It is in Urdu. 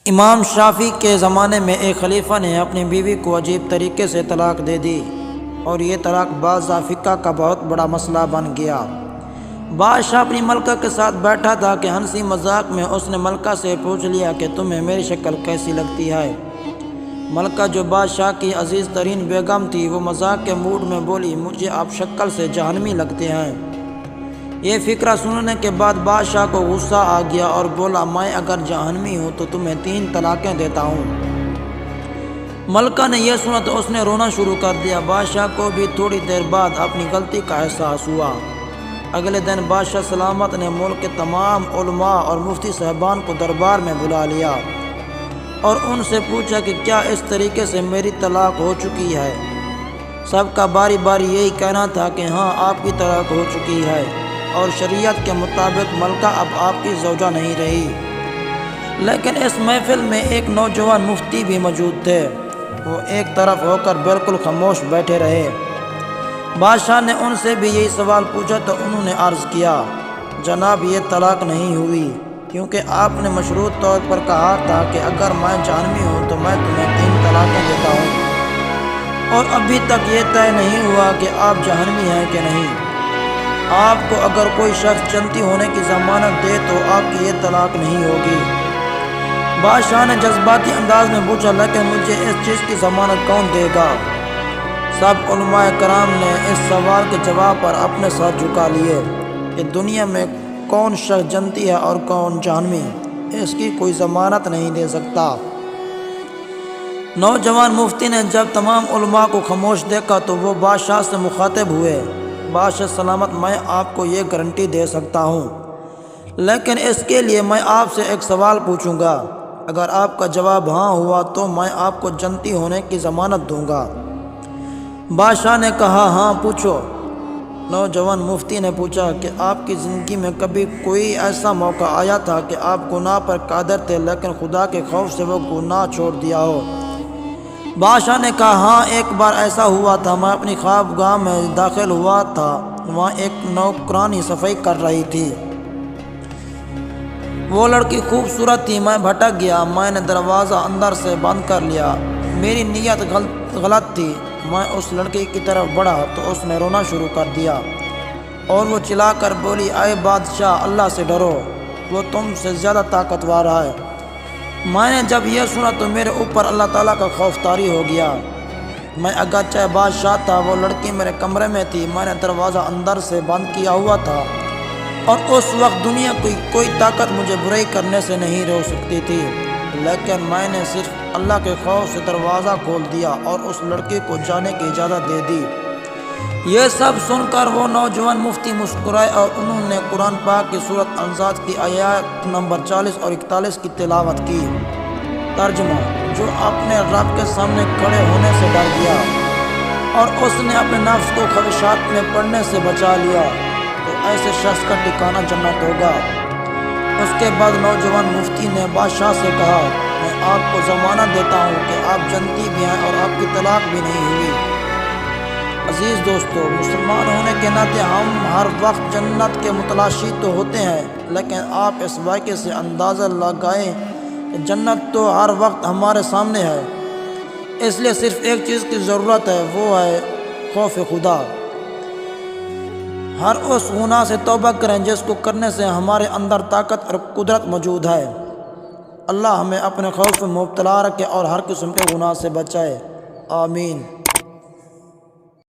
امام شافعی کے زمانے میں ایک خلیفہ نے اپنی بیوی کو عجیب طریقے سے طلاق دے دی اور یہ طلاق بعض فقہ کا بہت بڑا مسئلہ بن گیا۔ بادشاہ اپنی ملکہ کے ساتھ بیٹھا تھا کہ ہنسی مذاق میں اس نے ملکہ سے پوچھ لیا کہ تمہیں میری شکل کیسی لگتی ہے۔ ملکہ جو بادشاہ کی عزیز ترین بیگم تھی وہ مذاق کے موڈ میں بولی، مجھے آپ شکل سے جہنمی لگتے ہیں۔ یہ فقرہ سننے کے بعد بادشاہ کو غصہ آ گیا اور بولا، میں اگر جہنمی ہوں تو تمہیں 3 طلاقیں دیتا ہوں۔ ملکہ نے یہ سنا تو اس نے رونا شروع کر دیا۔ بادشاہ کو بھی تھوڑی دیر بعد اپنی غلطی کا احساس ہوا۔ اگلے دن بادشاہ سلامت نے ملک کے تمام علماء اور مفتی صاحبان کو دربار میں بلا لیا اور ان سے پوچھا کہ کیا اس طریقے سے میری طلاق ہو چکی ہے؟ سب کا باری باری یہی کہنا تھا کہ ہاں آپ کی طلاق ہو چکی ہے اور شریعت کے مطابق ملکہ اب آپ کی زوجہ نہیں رہی۔ لیکن اس محفل میں ایک نوجوان مفتی بھی موجود تھے۔ وہ ایک طرف ہو کر بالکل خاموش بیٹھے رہے۔ بادشاہ نے ان سے بھی یہی سوال پوچھا تو انہوں نے عرض کیا، جناب یہ طلاق نہیں ہوئی کیونکہ آپ نے مشروط طور پر کہا تھا کہ اگر میں جہنمی ہوں تو میں تمہیں 3 طلاقیں دیتا ہوں، اور ابھی تک یہ طے نہیں ہوا کہ آپ جہنمی ہیں کہ نہیں۔ آپ کو اگر کوئی شخص جنتی ہونے کی ضمانت دے تو آپ کی یہ طلاق نہیں ہوگی۔ بادشاہ نے جذباتی انداز میں پوچھا، لیکن مجھے اس چیز کی ضمانت کون دے گا؟ سب علماء کرام نے اس سوال کے جواب پر اپنے سر جھکا لیے کہ دنیا میں کون شخص جنتی ہے اور کون جہنمی، اس کی کوئی ضمانت نہیں دے سکتا۔ نوجوان مفتی نے جب تمام علماء کو خاموش دیکھا تو وہ بادشاہ سے مخاطب ہوئے، بادشاہ سلامت، میں آپ کو یہ گارنٹی دے سکتا ہوں، لیکن اس کے لیے میں آپ سے ایک سوال پوچھوں گا۔ اگر آپ کا جواب ہاں ہوا تو میں آپ کو جنتی ہونے کی ضمانت دوں گا۔ بادشاہ نے کہا، ہاں پوچھو۔ نوجوان مفتی نے پوچھا کہ آپ کی زندگی میں کبھی کوئی ایسا موقع آیا تھا کہ آپ گناہ پر قادر تھے لیکن خدا کے خوف سے وہ گناہ چھوڑ دیا ہو؟ بادشاہ نے کہا، ہاں ایک بار ایسا ہوا تھا۔ میں اپنی خوابگاہ میں داخل ہوا تھا، وہاں ایک نوکرانی صفائی کر رہی تھی۔ وہ لڑکی خوبصورت تھی، میں بھٹک گیا، میں نے دروازہ اندر سے بند کر لیا۔ میری نیت غلط تھی۔ میں اس لڑکی کی طرف بڑھا تو اس نے رونا شروع کر دیا اور وہ چلا کر بولی، اے بادشاہ، اللہ سے ڈرو، وہ تم سے زیادہ طاقتور ہے۔ میں نے جب یہ سنا تو میرے اوپر اللہ تعالیٰ کا خوف طاری ہو گیا۔ میں اگرچہ بادشاہ تھا، وہ لڑکی میرے کمرے میں تھی، میں نے دروازہ اندر سے بند کیا ہوا تھا اور اس وقت دنیا کی کوئی طاقت مجھے برائی کرنے سے نہیں روک سکتی تھی، لیکن میں نے صرف اللہ کے خوف سے دروازہ کھول دیا اور اس لڑکی کو جانے کی اجازت دے دی۔ یہ سب سن کر وہ نوجوان مفتی مسکرائے اور انہوں نے قرآن پاک کی سورۃ انفال کی آیات نمبر 40 اور 41 کی تلاوت کی۔ ترجمہ: جو اپنے رب کے سامنے کھڑے ہونے سے ڈر گیا اور اس نے اپنے نفس کو خواہشات میں پڑنے سے بچا لیا تو ایسے شخص کا ٹھکانہ جنت ہوگا۔ اس کے بعد نوجوان مفتی نے بادشاہ سے کہا، میں آپ کو ضمانت دیتا ہوں کہ آپ جنتی بھی ہیں اور آپ کی طلاق بھی نہیں ہوئی۔ عزیز دوستو، مسلمان ہونے کے ناطے ہم ہر وقت جنت کے متلاشی تو ہوتے ہیں، لیکن آپ اس واقعے سے اندازہ لگائیں کہ جنت تو ہر وقت ہمارے سامنے ہے۔ اس لیے صرف ایک چیز کی ضرورت ہے، وہ ہے خوف خدا۔ ہر اس گناہ سے توبہ کریں جس کو کرنے سے ہمارے اندر طاقت اور قدرت موجود ہے۔ اللہ ہمیں اپنے خوف میں مبتلا رکھے اور ہر قسم کے گناہ سے بچائے، آمین۔